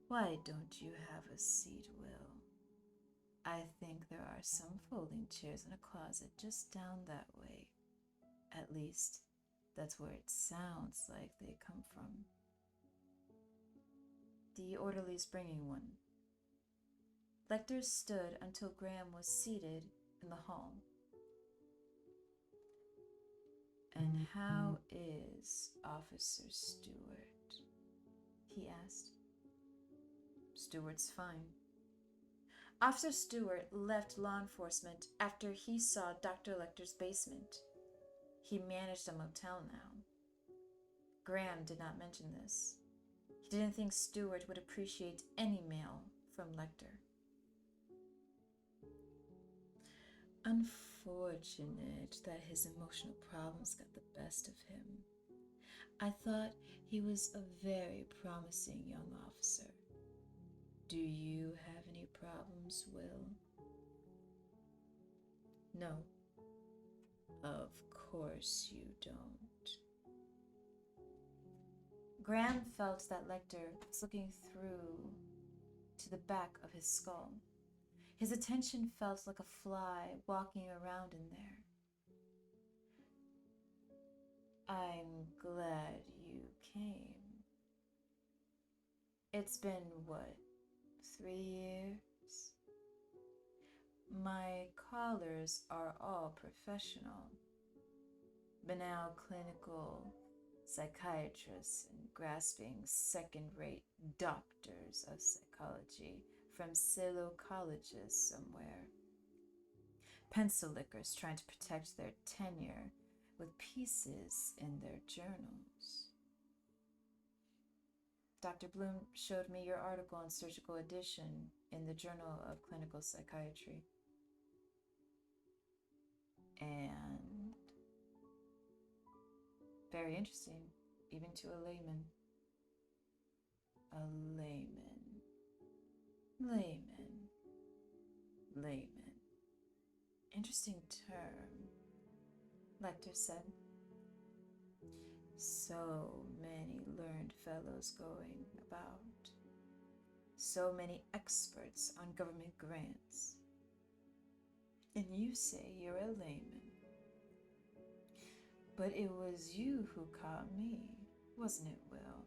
Why don't you have a seat, Will? I think there are some folding chairs in a closet just down that way. At least, that's where it sounds like they come from. The orderly's bringing one. Lecter stood until Graham was seated in the hall. And how is Officer Stewart? He asked. Stewart's fine. Officer Stewart left law enforcement after he saw Dr. Lecter's basement. He managed a motel now. Graham did not mention this. He didn't think Stewart would appreciate any mail from Lecter. Unfortunate that his emotional problems got the best of him. I thought he was a very promising young officer. Do you have any problems, Will? No. Of course you don't. Graham felt that Lecter was looking through to the back of his skull. His attention felt like a fly walking around in there. I'm glad you came. It's been, what, 3 years? My callers are all professional, banal clinical psychiatrists and grasping second-rate doctors of psychology from silo colleges somewhere. Pencil lickers trying to protect their tenure with pieces in their journals. Dr. Bloom showed me your article on surgical addition in the Journal of Clinical Psychiatry. And very interesting, even to a layman. A layman. Layman. Interesting term, Lecter said. So many learned fellows going about. So many experts on government grants. And you say you're a layman. But it was you who caught me, wasn't it, Will?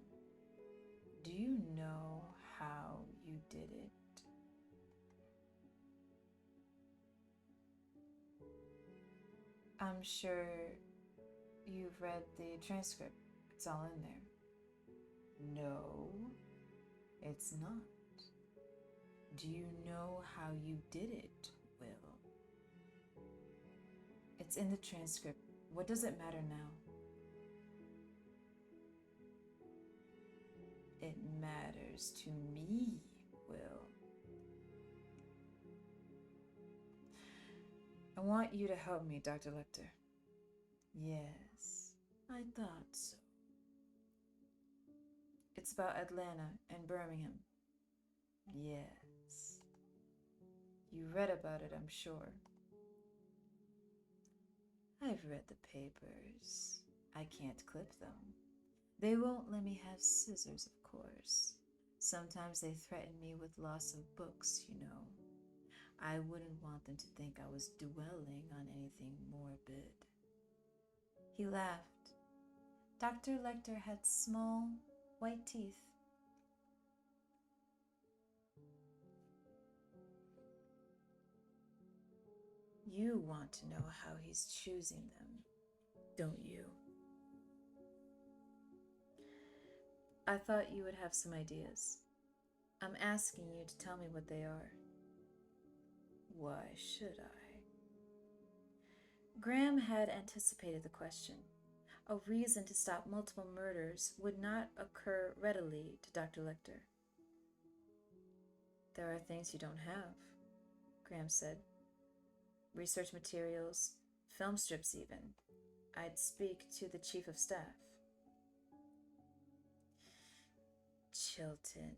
Do you know how you did it? I'm sure you've read the transcript. It's all in there. No, it's not. Do you know how you did it, Will? It's in the transcript. What does it matter now? It matters to me, Will. I want you to help me, Dr. Lecter. Yes, I thought so. It's about Atlanta and Birmingham. Yes. You read about it, I'm sure. I've read the papers. I can't clip them. They won't let me have scissors, of course. Sometimes they threaten me with loss of books, you know. I wouldn't want them to think I was dwelling on anything morbid. He laughed. Dr. Lecter had small, white teeth. You want to know how he's choosing them, don't you? I thought you would have some ideas. I'm asking you to tell me what they are. Why should I? Graham had anticipated the question. A reason to stop multiple murders would not occur readily to Dr. Lecter. There are things you don't have, Graham said. Research materials, film strips even. I'd speak to the chief of staff. Chilton,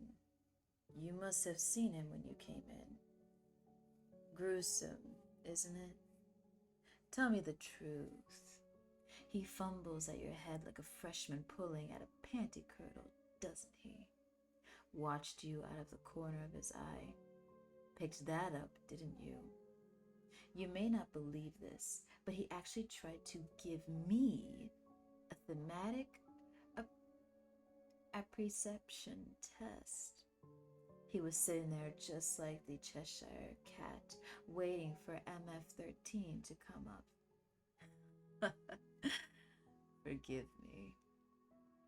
you must have seen him when you came in. Gruesome, isn't it? Tell me the truth. He fumbles at your head like a freshman pulling at a panty girdle, doesn't he? watched you out of the corner of his eye. Picked that up, didn't you? You may not believe this, but he actually tried to give me a thematic apperception test. He was sitting there just like the Cheshire Cat, waiting for MF13 to come up. Forgive me.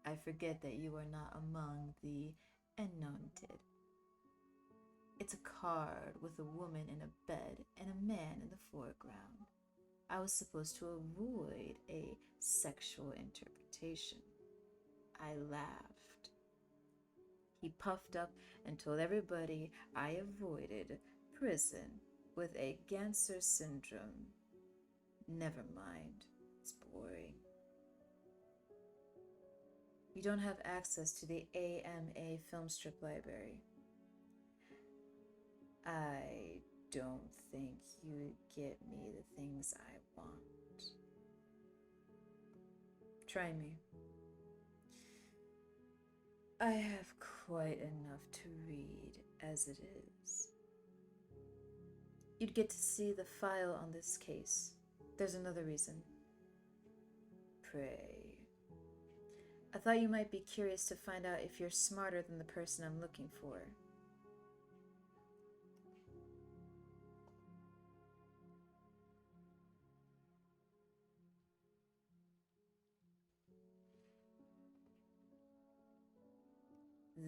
I forget that you are not among the 𝘈𝘕𝘠𝘕. It's a card with a woman in a bed and a man in the foreground. I was supposed to avoid a sexual interpretation. I laughed. He puffed up and told everybody I avoided prison with a Ganser syndrome. Never mind, it's boring. You don't have access to the AMA film strip library. I don't think you'd get me the things I want. Try me. I have quite enough to read as it is. You'd get to see the file on this case. There's another reason. Pray. I thought you might be curious to find out if you're smarter than the person I'm looking for.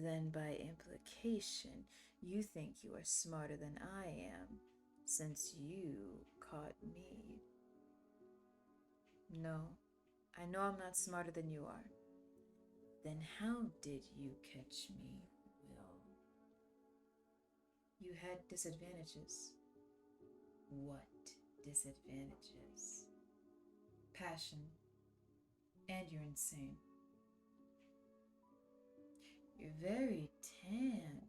Then by implication, you think you are smarter than I am, since you caught me. No, I know I'm not smarter than you are. Then how did you catch me, Will? You had disadvantages. What disadvantages? Passion. And you're insane. You're very tan.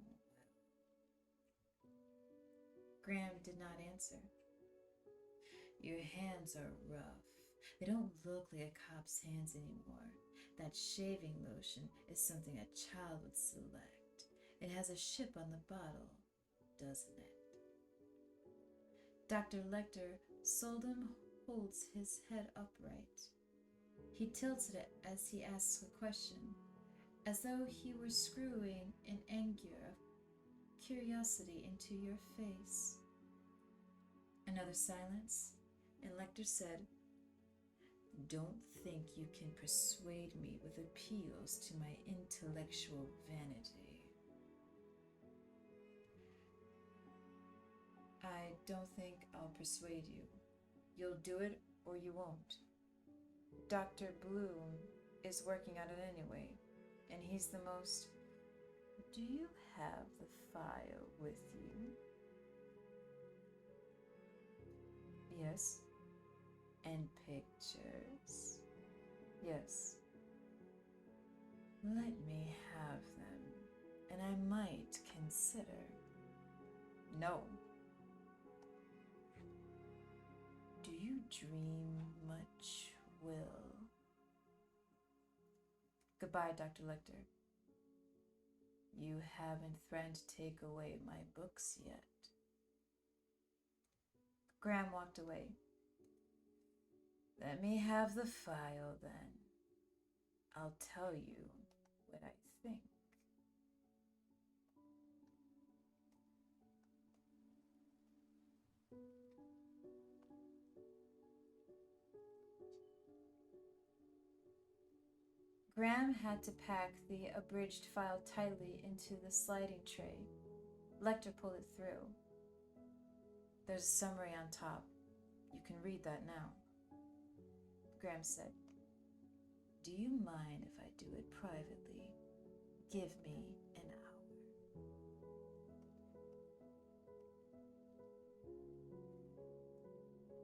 Graham did not answer. Your hands are rough. They don't look like a cop's hands anymore. That shaving lotion is something a child would select. It has a ship on the bottle, doesn't it? Dr. Lecter seldom holds his head upright. He tilts it as he asks a question, as though he were screwing an angular of curiosity into your face. Another silence, and Lecter said, "Don't think you can persuade me with appeals to my intellectual vanity." I don't think I'll persuade you. You'll do it or you won't. Dr. Bloom is working on it anyway, and he's the most... Do you have the file with you? Yes. And pictures? Yes. Let me have them, and I might consider. No. Do you dream much, Will? Goodbye, Dr. Lecter. You haven't threatened to take away my books yet. Graham walked away. Let me have the file, then. I'll tell you what I think. Graham had to pack the abridged file tightly into the sliding tray. Lecter pulled it through. There's a summary on top. You can read that now. Graham said, "Do you mind if I do it privately? Give me an hour."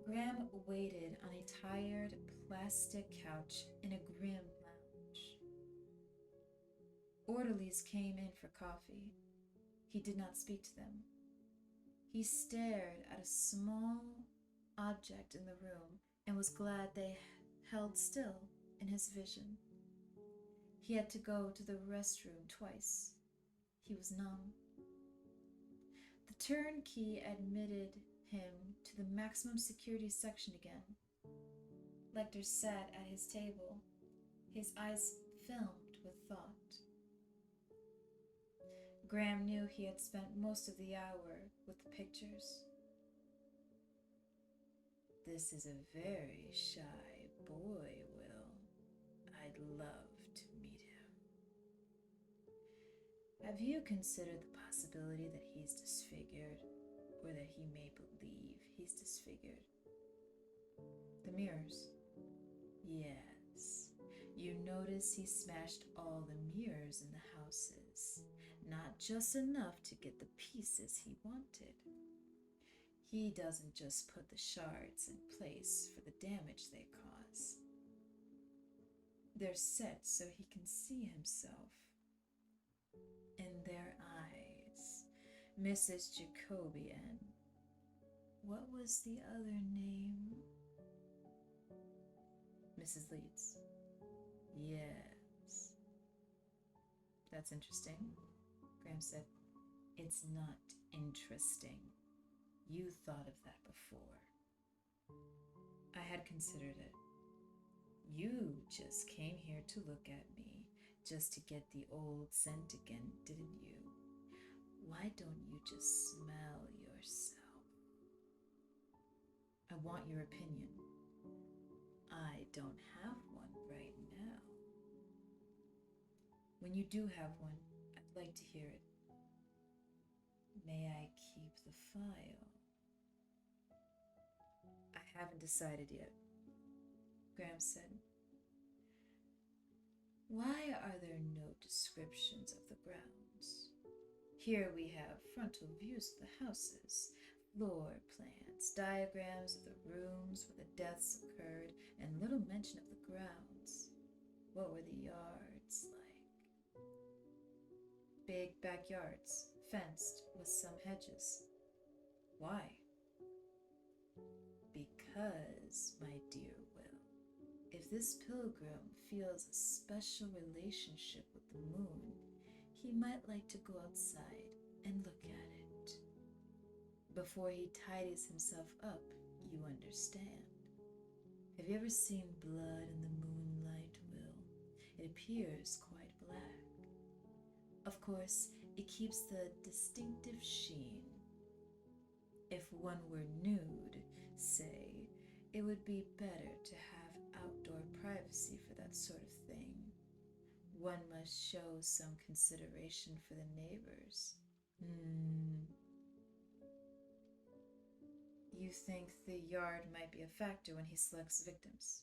Graham waited on a tired plastic couch in a grim lounge. Orderlies came in for coffee. He did not speak to them. He stared at a small object in the room and was glad they held still in his vision. He had to go to the restroom twice. He was numb. The turnkey admitted him to the maximum security section again. Lecter sat at his table, his eyes filmed with thought. Graham knew he had spent most of the hour with the pictures. This is a very shy boy, Will. I'd love to meet him. Have you considered the possibility that he's disfigured, or that he may believe he's disfigured? The mirrors. Yes. You notice he smashed all the mirrors in the houses, not just enough to get the pieces he wanted. He doesn't just put the shards in place for the damage they cause. They're set so he can see himself. In their eyes, Mrs. Jacoby and what was the other name? Mrs. Leeds. Yes. That's interesting, Graham said. It's not interesting. You thought of that before. I had considered it. You just came here to look at me, just to get the old scent again, didn't you? Why don't you just smell yourself? I want your opinion. I don't have one right now. When you do have one, I'd like to hear it. May I keep the file? I haven't decided yet, Graham said. Why are there no descriptions of the grounds? Here we have frontal views of the houses, floor plans, diagrams of the rooms where the deaths occurred, and little mention of the grounds. What were the yards like? Big backyards, fenced with some hedges. Why? Because, my dear Will, if this pilgrim feels a special relationship with the moon, he might like to go outside and look at it. Before he tidies himself up, you understand. Have you ever seen blood in the moonlight, Will? It appears quite black. Of course, it keeps the distinctive sheen. If one were nude, say, it would be better to have outdoor privacy for that sort of thing. One must show some consideration for the neighbors. You think the yard might be a factor when he selects victims?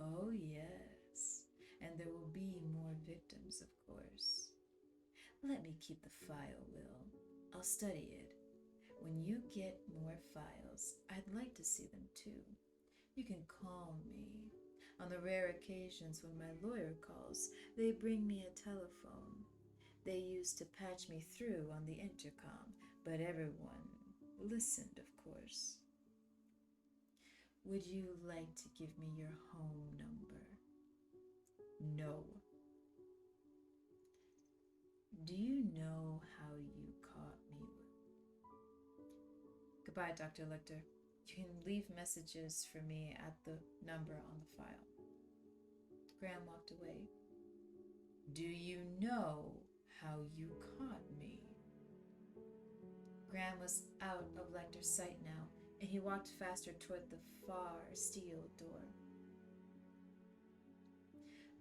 Oh, yes. And there will be more victims, of course. Let me keep the file, Will. I'll study it. When you get more files, I'd like to see them too. You can call me. On the rare occasions when my lawyer calls, they bring me a telephone. They used to patch me through on the intercom, but everyone listened, of course. Would you like to give me your home number? No. Do you know how you caught me? Goodbye, Dr. Lecter. You can leave messages for me at the number on the file. Graham walked away. Do you know how you caught me? Graham was out of Lecter's sight now, and he walked faster toward the far steel door.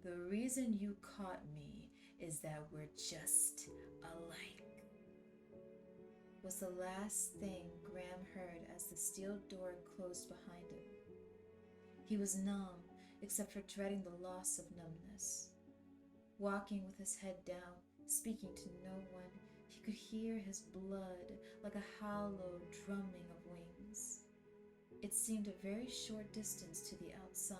The reason you caught me is that we're just alike, was the last thing Graham heard as the steel door closed behind him. He was numb, except for dreading the loss of numbness. Walking with his head down, speaking to no one, he could hear his blood like a hollow drumming of wings. It seemed a very short distance to the outside.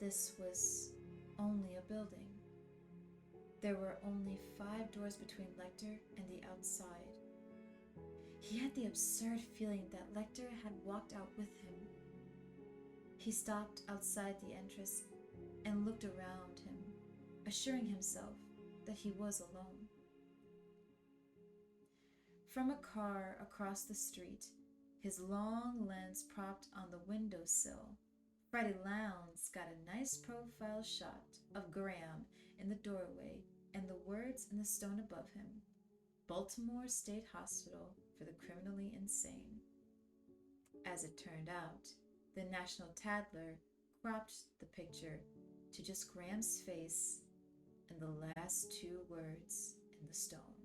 This was only a building. There were only 5 doors between Lecter and the outside. He had the absurd feeling that Lecter had walked out with him. He stopped outside the entrance and looked around him, assuring himself that he was alone. From a car across the street, his long lens propped on the windowsill, Freddie Lowndes got a nice profile shot of Graham in the doorway and the words in the stone above him, Baltimore State Hospital for the Criminally Insane. As it turned out, the National Tattler cropped the picture to just Graham's face and the last two words in the stone.